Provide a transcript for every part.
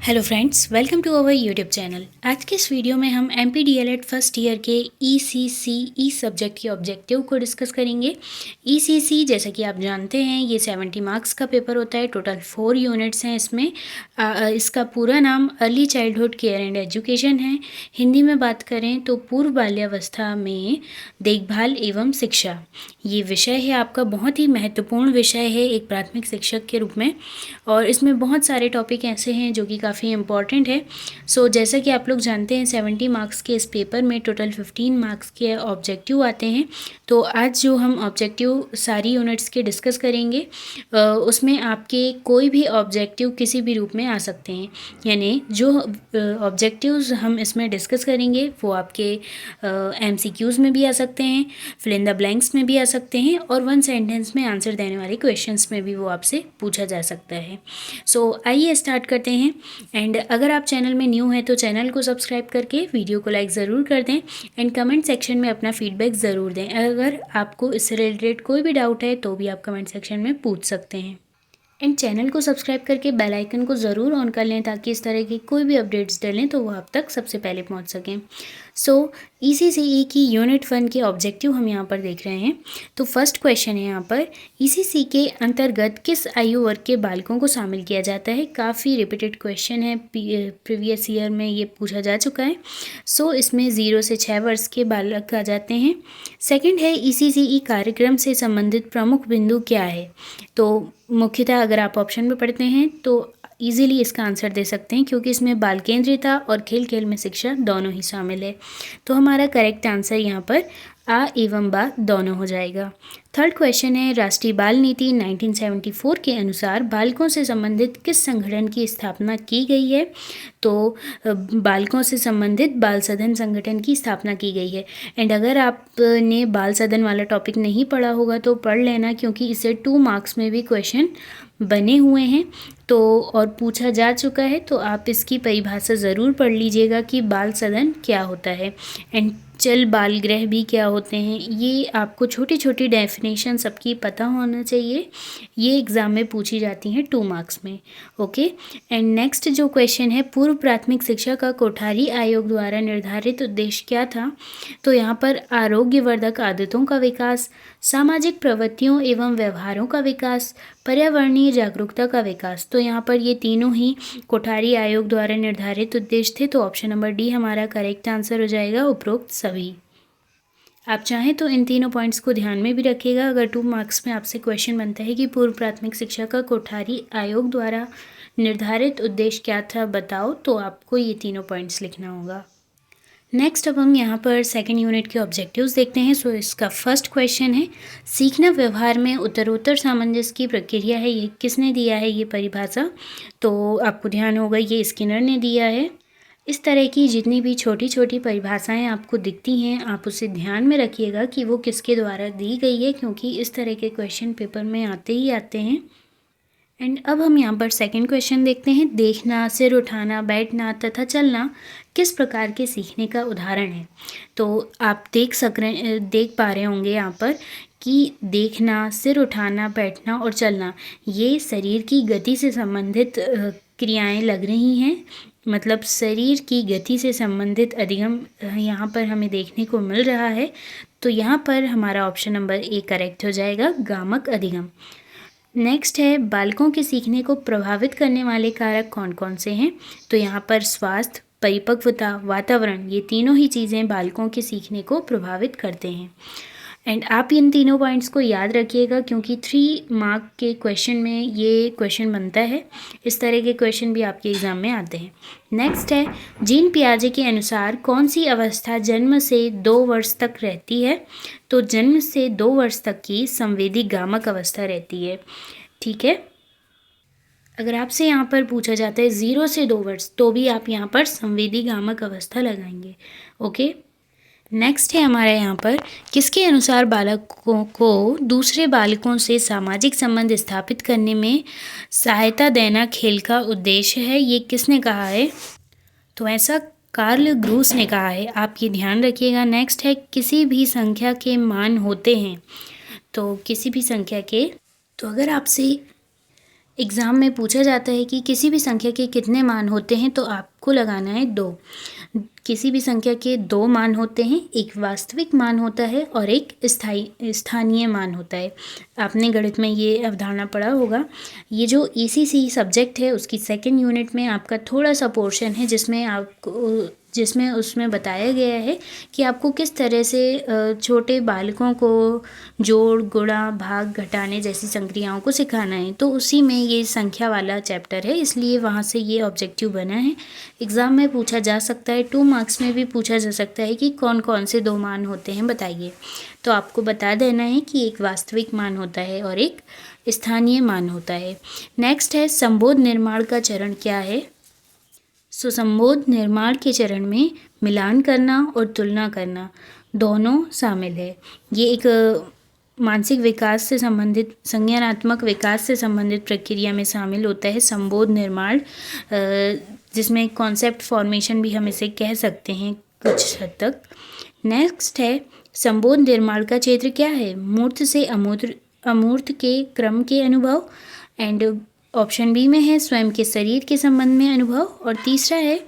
Hello friends, welcome to our YouTube channel. आज के इस वीडियो में हम MPDLED फर्स्ट ईयर के ECC सब्जेक्ट के ऑब्जेक्टिव को डिस्कस करेंगे। ECC जैसा कि आप जानते हैं ये 70 मार्क्स का पेपर होता है। टोटल 4 यूनिट्स हैं इसमें। इसका पूरा नाम early childhood care and education है। हिंदी में बात करें तो पूर्व बाल्यावस्था में देखभाल एवं शिक्षा, ये विषय है आपका। बहुत ही महत्वपूर्ण विषय है एक प्राथमिक शिक्षक के रूप में, और इसमें बहुत सारे टॉपिक ऐसे हैं जो कि काफ़ी इंपॉर्टेंट है। जैसा कि आप लोग जानते हैं 70 मार्क्स के इस पेपर में टोटल 15 मार्क्स के ऑब्जेक्टिव आते हैं। तो आज जो हम ऑब्जेक्टिव सारी यूनिट्स के डिस्कस करेंगे उसमें आपके कोई भी ऑब्जेक्टिव किसी भी रूप में आ सकते हैं। यानी जो ऑब्जेक्टिव्स हम इसमें डिस्कस करेंगे वो आपके MCQs में भी आ सकते हैं, फिल इन द ब्लैंक्स में भी आ सकते हैं, और वन सेंटेंस में आंसर देने वाले क्वेश्चंस में भी वो आपसे पूछा जा सकता है। आइए स्टार्ट करते हैं। एंड अगर आप चैनल में न्यू हैं तो चैनल को सब्सक्राइब करके वीडियो को लाइक ज़रूर कर दें एंड कमेंट सेक्शन में अपना फीडबैक ज़रूर दें। अगर आपको इससे रिलेटेड कोई भी डाउट है तो भी आप कमेंट सेक्शन में पूछ सकते हैं। एंड चैनल को सब्सक्राइब करके बेल आइकन को ज़रूर ऑन कर लें ताकि इस तरह की कोई भी अपडेट्स डलें तो वो आप तक सबसे पहले पहुंच सकें। ECCE की यूनिट 1 के ऑब्जेक्टिव हम यहाँ पर देख रहे हैं। तो फर्स्ट क्वेश्चन है यहाँ पर, ECC के अंतर्गत किस आयु वर्ग के बालकों को शामिल किया जाता है। काफ़ी रिपीटेड क्वेश्चन है, प्रीवियस ईयर में ये पूछा जा चुका है। इसमें 0 से 6 वर्ष के बालक आ जाते हैं। सेकंड है, ECCE कार्यक्रम से संबंधित प्रमुख बिंदु क्या है। तो मुख्यतः अगर आप ऑप्शन में पढ़ते हैं तो इजीली इसका आंसर दे सकते हैं, क्योंकि इसमें बाल केंद्रिता और खेल खेल में शिक्षा दोनों ही शामिल है। तो हमारा करेक्ट आंसर यहाँ पर आ एवं बा दोनों हो जाएगा। थर्ड क्वेश्चन है, राष्ट्रीय बाल नीति 1974 के अनुसार बालकों से संबंधित किस संगठन की स्थापना की गई है। तो बालकों से संबंधित बाल सदन संगठन की स्थापना की गई है। एंड अगर आपने बाल सदन वाला टॉपिक नहीं पढ़ा होगा तो पढ़ लेना, क्योंकि इसे 2 मार्क्स में भी क्वेश्चन बने हुए हैं और पूछा जा चुका है। तो आप इसकी परिभाषा ज़रूर पढ़ लीजिएगा कि बाल सदन क्या होता है एंड चल बाल गृह भी क्या होते हैं। ये आपको छोटी छोटी डेफिनेशन सबकी पता होना चाहिए। ये एग्ज़ाम में पूछी जाती हैं 2 मार्क्स में। ओके, एंड नेक्स्ट जो क्वेश्चन है, पूर्व प्राथमिक शिक्षा का कोठारी आयोग द्वारा निर्धारित उद्देश्य क्या था। तो यहाँ पर आरोग्यवर्धक आदतों का विकास, सामाजिक प्रवृत्तियों एवं व्यवहारों का विकास, पर्यावरणीय जागरूकता का विकास। तो यहाँ पर ये तीनों ही कोठारी आयोग द्वारा निर्धारित उद्देश्य थे। तो ऑप्शन नंबर डी हमारा करेक्ट आंसर हो जाएगा, उपरोक्त सभी। आप चाहें तो इन तीनों पॉइंट्स को ध्यान में भी रखिएगा। अगर 2 मार्क्स में आपसे क्वेश्चन बनता है कि पूर्व प्राथमिक शिक्षा का कोठारी आयोग द्वारा निर्धारित उद्देश्य क्या था बताओ, तो आपको ये तीनों पॉइंट्स लिखना होगा। नेक्स्ट अब हम यहाँ पर सेकंड यूनिट के ऑब्जेक्टिव्स देखते हैं। इसका फर्स्ट क्वेश्चन है, सीखना व्यवहार में उत्तरोत्तर सामंजस्य की प्रक्रिया है। ये किसने दिया है ये परिभाषा। तो आपको ध्यान होगा ये स्किनर ने दिया है। इस तरह की जितनी भी छोटी छोटी परिभाषाएं आपको दिखती हैं आप उसे ध्यान में रखिएगा कि वो किसके द्वारा दी गई है, क्योंकि इस तरह के क्वेश्चन पेपर में आते ही आते हैं। एंड अब हम यहाँ पर सेकंड क्वेश्चन देखते हैं, देखना, सिर उठाना, बैठना तथा चलना किस प्रकार के सीखने का उदाहरण है। तो आप देख पा रहे होंगे यहाँ पर कि देखना, सिर उठाना, बैठना और चलना ये शरीर की गति से संबंधित क्रियाएं लग रही हैं। मतलब शरीर की गति से संबंधित अधिगम यहाँ पर हमें देखने को मिल रहा है। तो यहाँ पर हमारा ऑप्शन नंबर ए करेक्ट हो जाएगा, गामक अधिगम। नेक्स्ट है, बालकों के सीखने को प्रभावित करने वाले कारक कौन कौन से हैं। तो यहाँ पर स्वास्थ्य, परिपक्वता, वातावरण, ये तीनों ही चीज़ें बालकों के सीखने को प्रभावित करते हैं। एंड आप इन तीनों पॉइंट्स को याद रखिएगा, क्योंकि 3 मार्क के क्वेश्चन में ये क्वेश्चन बनता है। इस तरह के क्वेश्चन भी आपके एग्ज़ाम में आते हैं। नेक्स्ट है, जीन पियाजे के अनुसार कौन सी अवस्था जन्म से 2 वर्ष तक रहती है। तो जन्म से 2 वर्ष तक की संवेदी गामक अवस्था रहती है। ठीक है, अगर आपसे यहाँ पर पूछा जाता है 0 से 2 वर्ष तो भी आप यहाँ पर संवेदी गामक अवस्था लगाएंगे। ओके, नेक्स्ट है हमारा यहाँ पर, किसके अनुसार बालकों को दूसरे बालकों से सामाजिक संबंध स्थापित करने में सहायता देना खेल का उद्देश्य है। ये किसने कहा है। तो ऐसा कार्ल ग्रूस ने कहा है, आप ये ध्यान रखिएगा। नेक्स्ट है, किसी भी संख्या के मान होते हैं। तो किसी भी संख्या के, तो अगर आपसे एग्ज़ाम में पूछा जाता है कि किसी भी संख्या के कितने मान होते हैं, तो आपको लगाना है 2। किसी भी संख्या के 2 मान होते हैं, एक वास्तविक मान होता है और एक स्थानीय मान होता है। आपने गणित में ये अवधारणा पढ़ा होगा। ये जो ईसीसी सब्जेक्ट है उसकी सेकंड यूनिट में आपका थोड़ा सा पोर्शन है जिसमें उसमें बताया गया है कि आपको किस तरह से छोटे बालकों को जोड़, गुणा, भाग, घटाने जैसी संक्रियाओं को सिखाना है। तो उसी में ये संख्या वाला चैप्टर है, इसलिए वहाँ से ये ऑब्जेक्टिव बना है। एग्ज़ाम में पूछा जा सकता है, 2 मार्क्स में भी पूछा जा सकता है कि कौन कौन से 2 मान होते हैं बताइए। तो आपको बता देना है कि एक वास्तविक मान होता है और एक स्थानीय मान होता है। नेक्स्ट है संबोध निर्माण का चरण क्या है। संबोध निर्माण के चरण में मिलान करना और तुलना करना दोनों शामिल है। ये एक मानसिक विकास से संबंधित, संज्ञानात्मक विकास से संबंधित प्रक्रिया में शामिल होता है संबोध निर्माण, जिसमें कॉन्सेप्ट फॉर्मेशन भी हम इसे कह सकते हैं कुछ हद तक। नेक्स्ट है संबोध निर्माण का क्षेत्र क्या है। मूर्त से अमूर्त के क्रम के अनुभव, एंड ऑप्शन बी में है स्वयं के शरीर के संबंध में अनुभव, और तीसरा है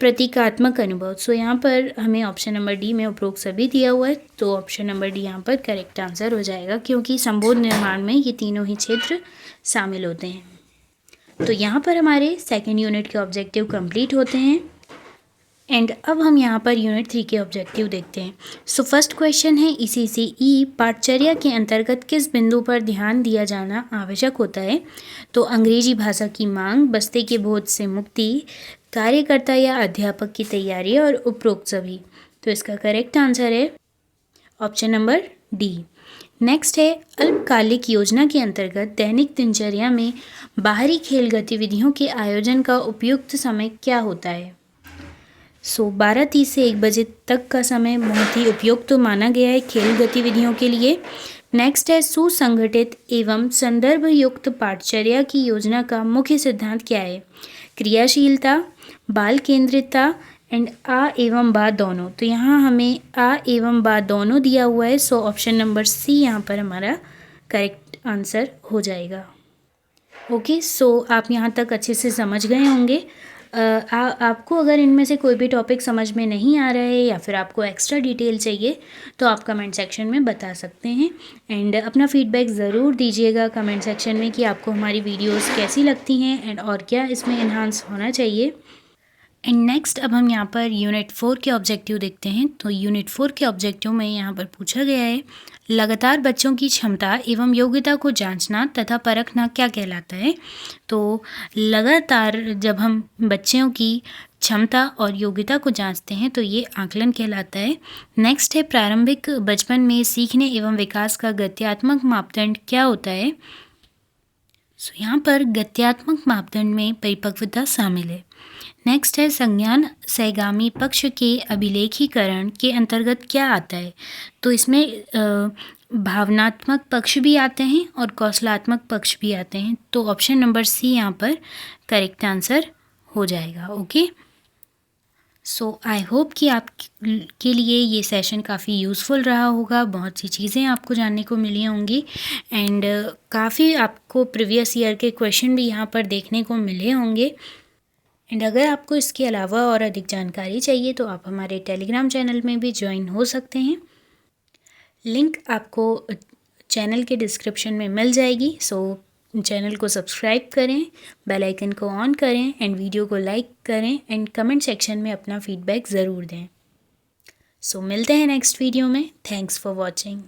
प्रतीकात्मक अनुभव। यहाँ पर हमें ऑप्शन नंबर डी में उपरोक्त सभी दिया हुआ है, तो ऑप्शन नंबर डी यहाँ पर करेक्ट आंसर हो जाएगा, क्योंकि संबोध निर्माण में ये तीनों ही क्षेत्र शामिल होते हैं। तो यहाँ पर हमारे सेकेंड यूनिट के ऑब्जेक्टिव कंप्लीट होते हैं। एंड अब हम यहाँ पर यूनिट 3 के ऑब्जेक्टिव देखते हैं। फर्स्ट क्वेश्चन है ईसीसी पाठचर्या के अंतर्गत किस बिंदु पर ध्यान दिया जाना आवश्यक होता है। तो अंग्रेजी भाषा की मांग, बस्ते के बोझ से मुक्ति, कार्यकर्ता या अध्यापक की तैयारी और उपरोक्त सभी। तो इसका करेक्ट आंसर है ऑप्शन नंबर डी। नेक्स्ट है अल्पकालिक योजना के अंतर्गत दैनिक दिनचर्या में बाहरी खेल गतिविधियों के आयोजन का उपयुक्त समय क्या होता है। 12:30 से 1 बजे तक का समय बहुत ही उपयुक्त माना गया है खेल गतिविधियों के लिए। नेक्स्ट है सुसंगठित एवं संदर्भ युक्त पाठचर्या की योजना का मुख्य सिद्धांत क्या है। क्रियाशीलता, बाल केंद्रितता एंड आ एवं बा दोनों। तो यहाँ हमें आ एवं बा दोनों दिया हुआ है, ऑप्शन नंबर सी यहाँ पर हमारा करेक्ट आंसर हो जाएगा। ओके, आप यहाँ तक अच्छे से समझ गए होंगे। आपको अगर इनमें से कोई भी टॉपिक समझ में नहीं आ रहा है या फिर आपको एक्स्ट्रा डिटेल चाहिए तो आप कमेंट सेक्शन में बता सकते हैं। एंड अपना फीडबैक ज़रूर दीजिएगा कमेंट सेक्शन में कि आपको हमारी वीडियोस कैसी लगती हैं एंड और क्या इसमें इन्हांस होना चाहिए। एंड नेक्स्ट अब हम यहाँ पर यूनिट 4 के ऑब्जेक्टिव देखते हैं। तो यूनिट 4 के ऑब्जेक्टिव में यहाँ पर पूछा गया है लगातार बच्चों की क्षमता एवं योग्यता को जांचना तथा परखना क्या कहलाता है। तो लगातार जब हम बच्चों की क्षमता और योग्यता को जांचते हैं तो ये आकलन कहलाता है। नेक्स्ट है प्रारंभिक बचपन में सीखने एवं विकास का गत्यात्मक मापदंड क्या होता है। यहाँ पर गत्यात्मक मापदंड में परिपक्वता शामिल है। नेक्स्ट है संज्ञान सहगामी पक्ष के अभिलेखीकरण के अंतर्गत क्या आता है। तो इसमें भावनात्मक पक्ष भी आते हैं और कौशलात्मक पक्ष भी आते हैं। तो ऑप्शन नंबर सी यहाँ पर करेक्ट आंसर हो जाएगा। ओके, आई होप कि आपके लिए ये सेशन काफ़ी यूज़फुल रहा होगा। बहुत सी चीज़ें आपको जानने को मिली होंगी एंड काफ़ी आपको प्रीवियस ईयर के क्वेश्चन भी यहाँ पर देखने को मिले होंगे। एंड अगर आपको इसके अलावा और अधिक जानकारी चाहिए तो आप हमारे टेलीग्राम चैनल में भी ज्वाइन हो सकते हैं। लिंक आपको चैनल के डिस्क्रिप्शन में मिल जाएगी। चैनल को सब्सक्राइब करें, बेल आइकन को ऑन करें एंड वीडियो को लाइक करें एंड कमेंट सेक्शन में अपना फीडबैक ज़रूर दें। मिलते हैं नेक्स्ट वीडियो में। Thanks for watching.